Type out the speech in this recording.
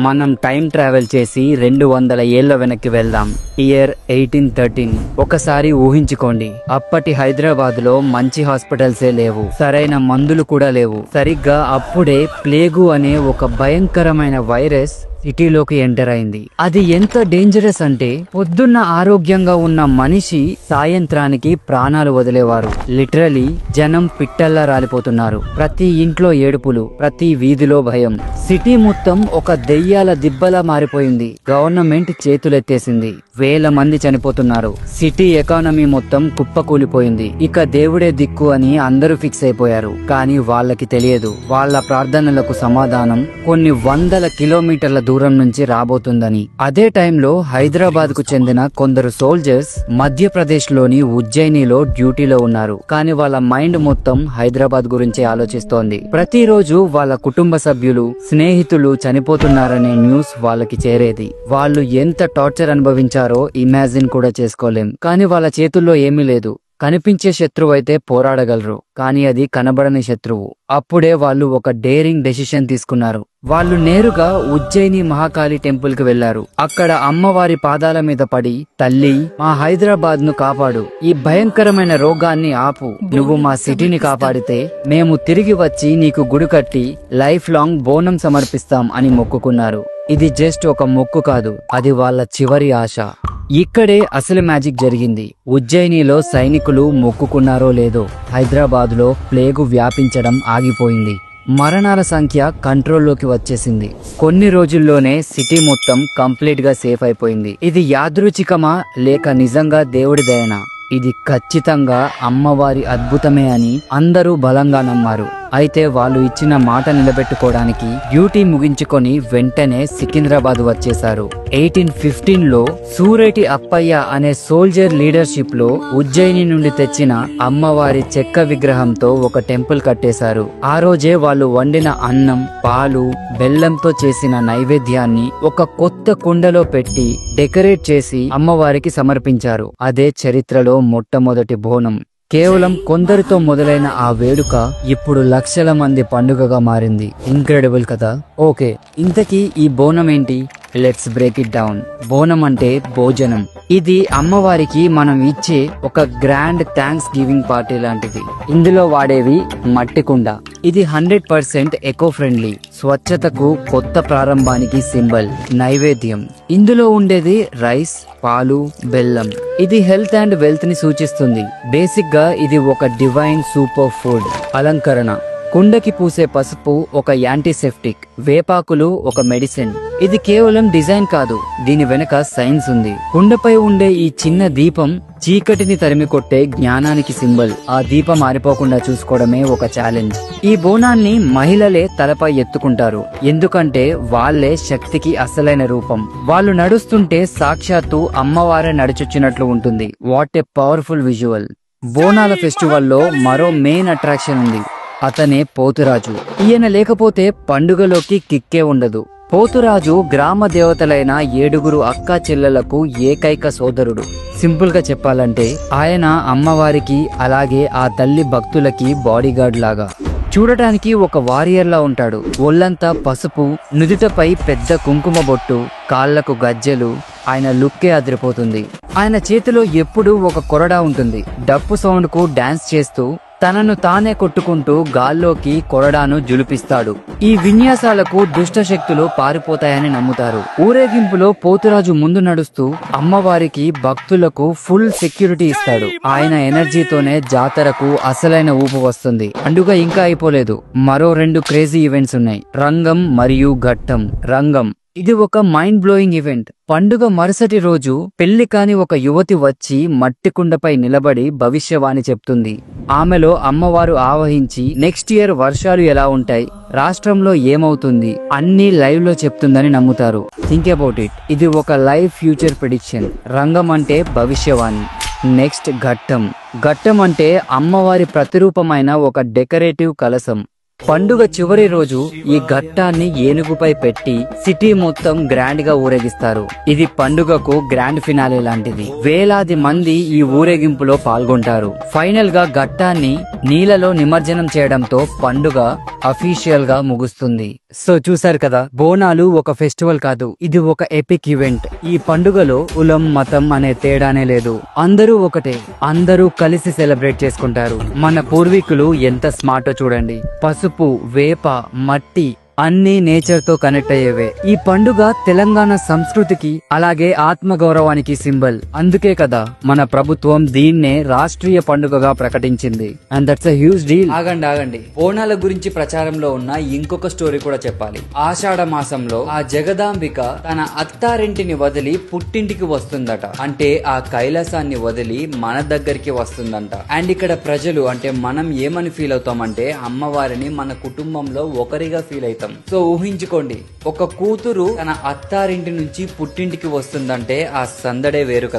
మనం time travel చేసి 200 ఏళ్ల వెనక్కి వెళ్దాం. ఇయర్ 1813. ఒకసారి ఊహించుకోండి, అప్పటి హైదరాబాద్ లో మంచి హాస్పిటల్సే లేవు, సరైన మందులు కూడా లేవు. సరిగ్గా అప్పుడే ప్లేగు అనే ఒక భయంకరమైన వైరస్ సిటీలోకి ఎంటర్ అయింది. అది ఎంత డేంజరస్ అంటే పొద్దున్న ఆరోగ్యంగా ఉన్న మనిషి సాయంత్రానికి ప్రాణాలు వదిలేవారు. లిటరలీ జనం పిట్టల్లా రాలిపోతున్నారు. ప్రతి ఇంట్లో ఏడుపులు, ప్రతి వీధిలో భయం. సిటీ మొత్తం ఒక దెయ్యాల దిబ్బలా మారిపోయింది. గవర్నమెంట్ చేతులెత్తేసింది. వేల మంది చనిపోతున్నారు. సిటీ ఎకానమీ మొత్తం కుప్పకూలిపోయింది. ఇక దేవుడే దిక్కు అని అందరూ ఫిక్స్ అయిపోయారు. కానీ వాళ్ళకి తెలియదు, వాళ్ళ ప్రార్థనలకు సమాధానం కొన్ని వందల కిలోమీటర్ల దూరం నుంచి రాబోతుందని. అదే టైంలో హైదరాబాద్ కు చెందిన కొందరు సోల్జర్స్ మధ్యప్రదేశ్ లోని ఉజ్జయినిలో డ్యూటీలో ఉన్నారు. కానీ వాళ్ళ మైండ్ మొత్తం హైదరాబాద్ గురించే ఆలోచిస్తోంది. ప్రతిరోజు వాళ్ళ కుటుంబ సభ్యులు, స్నేహితులు చనిపోతున్నారనే న్యూస్ వాళ్ళకి చేరేది. వాళ్ళు ఎంత టార్చర్ అనుభవించారో ఇమాజిన్ కూడా చేసుకోలేం. కానీ వాళ్ళ చేతుల్లో ఏమీ లేదు. కనిపించే శత్రువు అయితే పోరాడగలరు, కానీ అది కనబడని శత్రువు. అప్పుడే వాళ్ళు ఒక డేరింగ్ డెసిషన్ తీసుకున్నారు. వాళ్ళు నేరుగా ఉజ్జయిని మహాకాళి టెంపుల్ కి వెళ్లారు. అక్కడ అమ్మవారి పాదాల మీద పడి, తల్లి, మా హైదరాబాద్ ను కాపాడు, ఈ భయంకరమైన రోగాన్ని ఆపు, నువ్వు మా సిటీని కాపాడితే మేము తిరిగి వచ్చి నీకు గుడి కట్టి లైఫ్ లాంగ్ బోనం సమర్పిస్తాం అని మొక్కుకున్నారు. ఇది జస్ట్ ఒక మొక్కు కాదు, అది వాళ్ళ చివరి ఆశ. ఇక్కడే అసలు మ్యాజిక్ జరిగింది. ఉజ్జయినిలో సైనికులు మొక్కుకున్నారో లేదో, హైదరాబాద్ లో ప్లేగు వ్యాపించడం ఆగిపోయింది. మరణాల సంఖ్య కంట్రోల్లోకి వచ్చేసింది. కొన్ని రోజుల్లోనే సిటీ మొత్తం కంప్లీట్ గా సేఫ్ అయిపోయింది. ఇది యాదృచ్ఛికమా లేక నిజంగా దేవుడి దయనా? ఇది ఖచ్చితంగా అమ్మవారి అద్భుతమే అని అందరూ బలంగా నమ్మారు. అయితే వాళ్ళు ఇచ్చిన మాట నిలబెట్టుకోవడానికి డ్యూటీ ముగించుకొని వెంటనే సికింద్రాబాద్ వచ్చేశారు. 1815లో సూరేటి అప్పయ్య అనే సోల్జర్ లీడర్షిప్ లో ఉజ్జయిని నుండి తెచ్చిన అమ్మవారి చెక్క విగ్రహంతో ఒక టెంపుల్ కట్టేశారు. ఆ రోజే వాళ్ళు వండిన అన్నం, పాలు, బెల్లంతో చేసిన నైవేద్యాన్ని ఒక కొత్త కుండలో పెట్టి డెకరేట్ చేసి అమ్మవారికి సమర్పించారు. అదే చరిత్రలో మొట్టమొదటి బోనం. కేవలం కొందరితో మొదలైన ఆ వేడుక ఇప్పుడు లక్షల మంది పండుగగా మారింది. ఇంక్రెడిబుల్ కదా? ఓకే, ఇంతకీ ఈ బోనం ఏంటి? Let's break it down. బోనం అంటే భోజనం. ఇది అమ్మవారికి మనం ఇచ్చే ఒక గ్రాండ్ థ్యాంక్స్ గివింగ్ పార్టీ లాంటిది. ఇందులో వాడేవి మట్టి కుండ. ఇది 100% ఎకో ఫ్రెండ్లీ, స్వచ్ఛతకు, కొత్త ప్రారంభానికి సింబల్. నైవేద్యం, ఇందులో ఉండేది రైస్, పాలు, బెల్లం. ఇది హెల్త్ అండ్ వెల్త్ ని సూచిస్తుంది. బేసిక్ గా ఇది ఒక డివైన్ సూపర్ ఫుడ్. అలంకరణ, కుండకి పూసే పసుపు ఒక యాంటీసెప్టిక్, వేపాకులు ఒక మెడిసిన్. ఇది కేవలం డిజైన్ కాదు, దీని వెనక సైన్స్ ఉంది. కుండపై ఉండే ఈ చిన్న దీపం చీకటిని తరిమి కొట్టే జ్ఞానానికి సింబల్. ఆ దీపం ఆరిపోకుండా చూసుకోవడమే ఒక ఛాలెంజ్. ఈ బోనాన్ని మహిళలే తలపై ఎత్తుకుంటారు, ఎందుకంటే వాళ్లే శక్తికి అసలైన రూపం. వాళ్ళు నడుస్తుంటే సాక్షాత్తు అమ్మవారే నడిచొచ్చినట్లు ఉంటుంది. What a powerful visual. బోనాల ఫెస్టివల్లో మరో మెయిన్ అట్రాక్షన్ ఉంది. అతనే పోతురాజు. ఈయన లేకపోతే పండుగలోకి కిక్కే ఉండదు. పోతురాజు గ్రామ దేవతలైన 7 అక్కా చెల్లెలకు ఏకైక సోదరుడు. సింపుల్ గా చెప్పాలంటే ఆయన అమ్మవారికి అలాగే ఆ తల్లి భక్తులకి బాడీగార్డ్ లాగా. చూడటానికి ఒక వారియర్ లా ఉంటాడు. ఒళ్ళంతా పసుపు, నుదుటపై పెద్ద కుంకుమ బొట్టు, కాళ్లకు గజ్జెలు. ఆయన లుక్కే అదిరిపోతుంది. ఆయన చేతిలో ఎప్పుడూ ఒక కొరడా ఉంటుంది. డప్పు సౌండ్ కు డాన్స్ చేస్తూ తనను తానే కొట్టుకుంటూ గాల్లోకి కొరడాను జులిపిస్తాడు. ఈ విన్యాసాలకు దుష్ట శక్తులు పారిపోతాయని నమ్ముతారు. ఊరేగింపులో పోతురాజు ముందు నడుస్తూ అమ్మవారికి, భక్తులకు ఫుల్ సెక్యూరిటీ ఇస్తాడు. ఆయన ఎనర్జీతోనే జాతరకు అసలైన ఊపు వస్తుంది. పండుగ ఇంకా అయిపోలేదు. మరో 2 క్రేజీ ఈవెంట్స్ ఉన్నాయి, రంగం మరియు ఘట్టం. రంగం, ఇది ఒక మైండ్ బ్లోయింగ్ ఈవెంట్. పండుగ మరుసటి రోజు పెళ్లి కాని ఒక యువతి వచ్చి మట్టి కుండపై నిలబడి భవిష్యవాణి చెప్తుంది. ఆమెలో అమ్మవారు ఆవహించి నెక్స్ట్ ఇయర్ వర్షాలు ఎలా ఉంటాయి, రాష్ట్రంలో ఏమవుతుంది అన్ని లైవ్ లో చెప్తుందని నమ్ముతారు. Think about it. ఇది ఒక లైవ్ ఫ్యూచర్ ప్రిడిక్షన్. రంగం అంటే భవిష్యవాణి. నెక్స్ట్ ఘట్టం. ఘట్టం అంటే అమ్మవారి ప్రతిరూపమైన ఒక డెకరేటివ్ కలశం. పండుగ చివరి రోజు ఈ ఘట్టాన్ని ఏనుగుపై పెట్టి సిటీ మొత్తం గ్రాండ్ గా ఊరేగిస్తారు. ఇది పండుగకు గ్రాండ్ ఫినాలే లాంటిది. వేలాది మంది ఈ ఊరేగింపులో పాల్గొంటారు. ఫైనల్ గా ఘట్టాన్ని నీళ్ళలో నిమజ్జనం చేయడంతో పండుగ అఫీషియల్ గా ముగుస్తుంది. సో చూసారు కదా, బోనాలు ఒక ఫెస్టివల్ కాదు, ఇది ఒక ఎపిక్ ఈవెంట్. ఈ పండుగలో కులం మతం అనే తేడానే లేదు. అందరూ ఒకటే, అందరూ కలిసి సెలబ్రేట్ చేసుకుంటారు. మన పూర్వీకులు ఎంత స్మార్టో చూడండి. పసుపు, వేప, మట్టి అన్ని నేచర్ తో కనెక్ట్ అయ్యేవే. ఈ పండుగ తెలంగాణ సంస్కృతికి అలాగే ఆత్మ గౌరవానికి సింబల్. అందుకే కదా మన ప్రభుత్వం దీన్నే రాష్ట్రీయ పండుగగా ప్రకటించింది. And that's a huge deal. ఆగండి, బోనాల గురించి ప్రచారంలో ఉన్న ఇంకొక స్టోరీ కూడా చెప్పాలి. ఆషాఢ మాసంలో ఆ జగదాంబిక తన అత్తారింటిని వదిలి పుట్టింటికి వస్తుందట. అంటే ఆ కైలాసాన్ని వదిలి మన దగ్గరికి వస్తుందంట. అండ్ ఇక్కడ ప్రజలు అంటే మనం ఏమని ఫీల్ అవుతామంటే అమ్మవారిని మన కుటుంబంలో ఒకరిగా ఫీల్ అవుతాం. సో ఊహించుకోండి, ఒక కూతురు తన అత్తారింటి నుంచి పుట్టింటికి వస్తుందంటే ఆ సందడే వేరు కదా.